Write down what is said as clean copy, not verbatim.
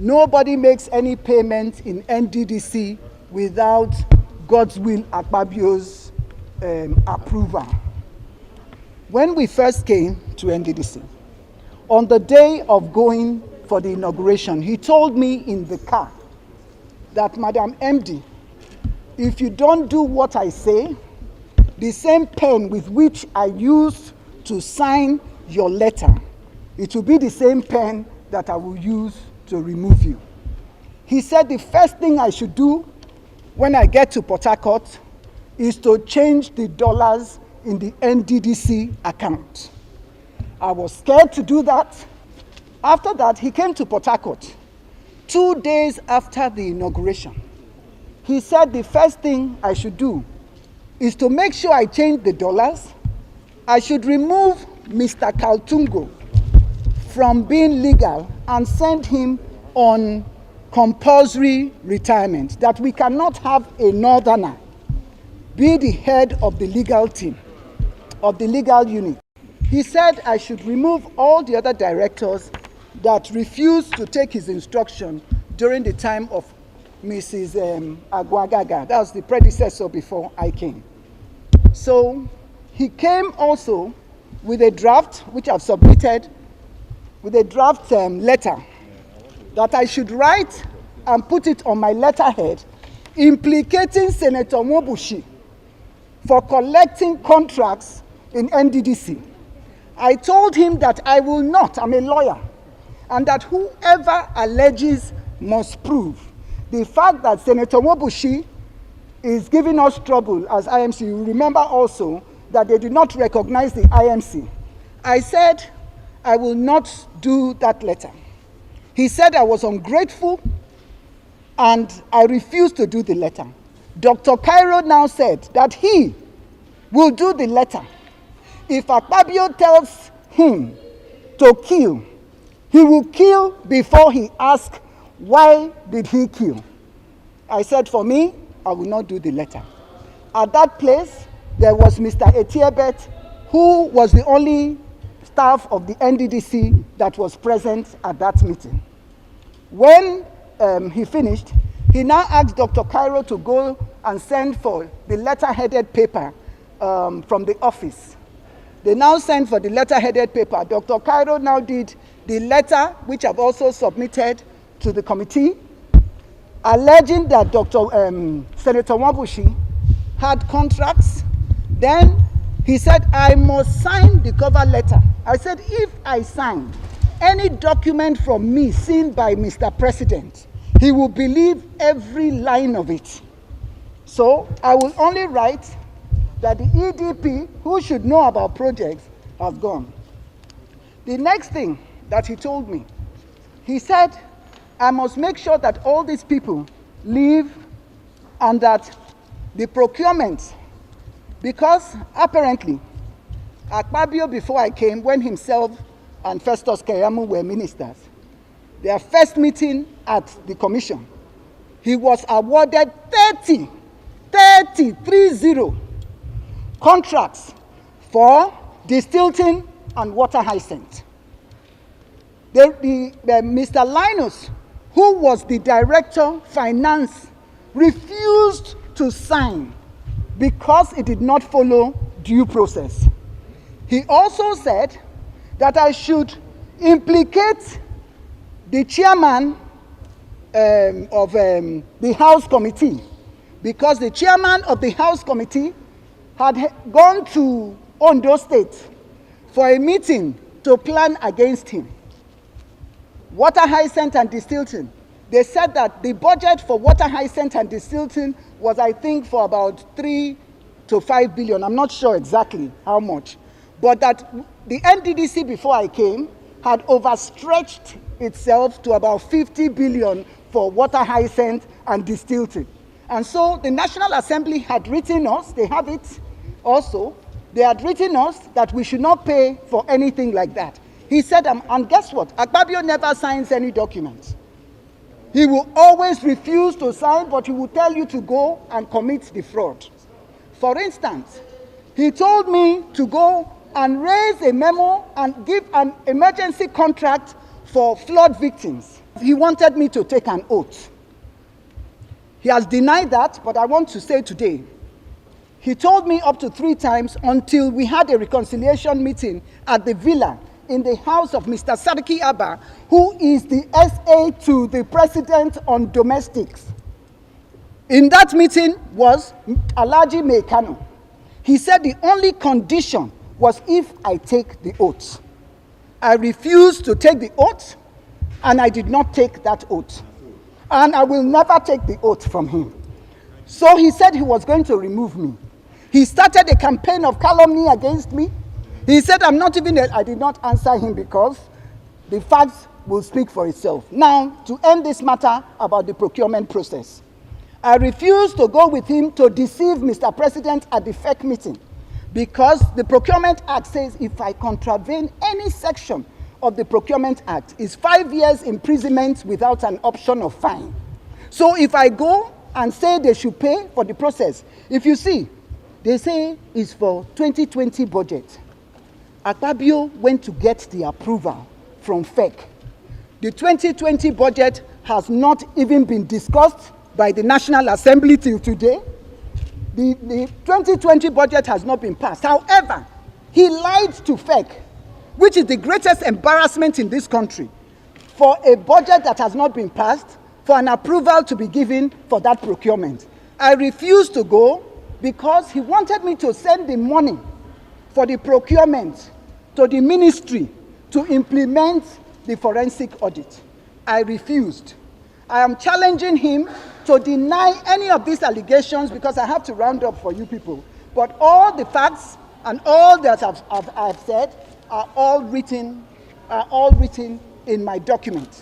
Nobody makes any payment in NDDC without God's will, Akpabio's approval. When we first came to NDDC, on the day of going for the inauguration, he told me in the car that, Madam MD, if you don't do what I say, the same pen with which I used to sign your letter, it will be the same pen that I will use to remove you. He said the first thing I should do when I get to Port Harcourt is to change the dollars in the NDDC account. I was scared to do that. After that, he came to Port Harcourt 2 days after the inauguration. He said the first thing I should do is to make sure I change the dollars. I should remove Mr. Kaltungo from being legal and send him on compulsory retirement, that we cannot have a northerner be the head of the legal team, of the legal unit. He said I should remove all the other directors that refused to take his instruction during the time of Mrs. Agwagaga. That was the predecessor before I came. So he came also with a draft, which I've submitted, with a draft letter that I should write and put it on my letterhead, implicating Senator Mwobushi for collecting contracts in NDDC. I told him that I will not, I'm a lawyer, and that whoever alleges must prove. The fact that Senator Mwobushi is giving us trouble as IMC, you remember also that they did not recognize the IMC. I said I will not do that letter. He said I was ungrateful and I refused to do the letter. Dr. Cairo now said that he will do the letter. If Akpabio tells him to kill, he will kill before he asks, why did he kill? I said, for me, I will not do the letter. At that place, there was Mr. Etiebet, who was the only staff of the NDDC that was present at that meeting. When he finished, he now asked Dr. Cairo to go and send for the letter-headed paper from the office. They now sent for the letter-headed paper. Dr. Cairo now did the letter, which I've also submitted to the committee, alleging that Senator Mwobushi had contracts. Then he said, I must sign the cover letter. I said, if I sign any document from me seen by Mr. President, he will believe every line of it. So I will only write that the EDP, who should know about projects, has gone. The next thing that he told me, he said, I must make sure that all these people leave and that the procurement, because apparently Akpabio, before I came, when himself and Festus Keyamo were ministers, their first meeting at the commission, he was awarded 30 contracts for distilting and water hyacinth. Mr. Linus, who was the director finance, refused to sign because it did not follow due process. He also said that I should implicate the chairman of the House Committee, because the chairman of the House Committee had gone to Ondo State for a meeting to plan against him. Water hyacinth and distilting. They said that the budget for water hyacinth and distilting was, I think, for about 3 to 5 billion. I'm not sure exactly how much. But that the NDDC, before I came, had overstretched itself to about 50 billion for water hyacinth and distilting. And so the National Assembly had written us, they have it also, they had written us that we should not pay for anything like that. He said, and guess what? Akpabio never signs any documents. He will always refuse to sign, but he will tell you to go and commit the fraud. For instance, he told me to go and raise a memo and give an emergency contract for flood victims. He wanted me to take an oath. He has denied that, but I want to say today, he told me up to 3 times until we had a reconciliation meeting at the villa in the house of Mr. Sarki Abba, who is the SA to the president on domestics. In that meeting was Alhaji Mekano. He said the only condition was if I take the oath. I refused to take the oath, and I did not take that oath. And I will never take the oath from him. So he said he was going to remove me. He started a campaign of calumny against me. He said I did not answer him because the facts will speak for itself. Now, to end this matter about the procurement process, I refused to go with him to deceive Mr. President at the FEC meeting because the Procurement Act says if I contravene any section of the Procurement Act, it's 5 years imprisonment without an option of fine. So if I go and say they should pay for the process, if you see, they say it's for 2020 budget. Akpabio went to get the approval from FEC. The 2020 budget has not even been discussed by the National Assembly till today. The 2020 budget has not been passed. However, he lied to FEC, which is the greatest embarrassment in this country, for a budget that has not been passed, for an approval to be given for that procurement. I refused to go because he wanted me to send the money for the procurement to the ministry to implement the forensic audit. I refused. I am challenging him to deny any of these allegations because I have to round up for you people. But all the facts and all that I've said are all written in my document.